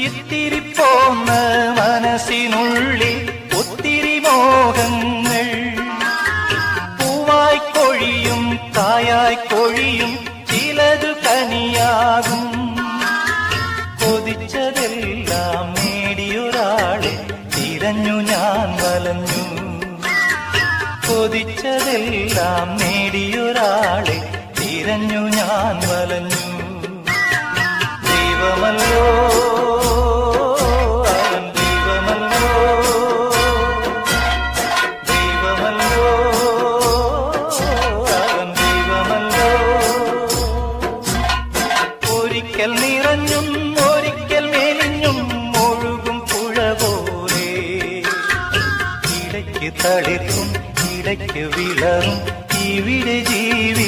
ഇത്തിരി പോന്ന മനസ്സിനുള്ളിൽ ഒത്തിരി മോഹങ്ങൾ, പൂവായി കൊഴിയും കായായി കൊഴിയും ചിലതു കനിയാകും. കൊതിച്ചതെല്ലാം നേടിയൊരാളെ തിരഞ്ഞു ഞാൻ വലഞ്ഞു. കൊതിച്ചതെല്ലാം നേടിയൊരാളെ തിരഞ്ഞു ഞാൻ വലഞ്ഞു. ദൈവമല്ലോ അവൻ ദൈവമല്ലോ, ദൈവമല്ലോ അവൻ ദൈവമല്ലോ. ഒരിക്കൽ നിറഞ്ഞും ഒരിക്കൽ മെലിഞ്ഞും ഒഴുകും പുഴ പോലെ, ഇടയ്ക്ക് തളിർക്കും ഇടയ്ക്ക് വിളറും ഇവിടെ ജീവി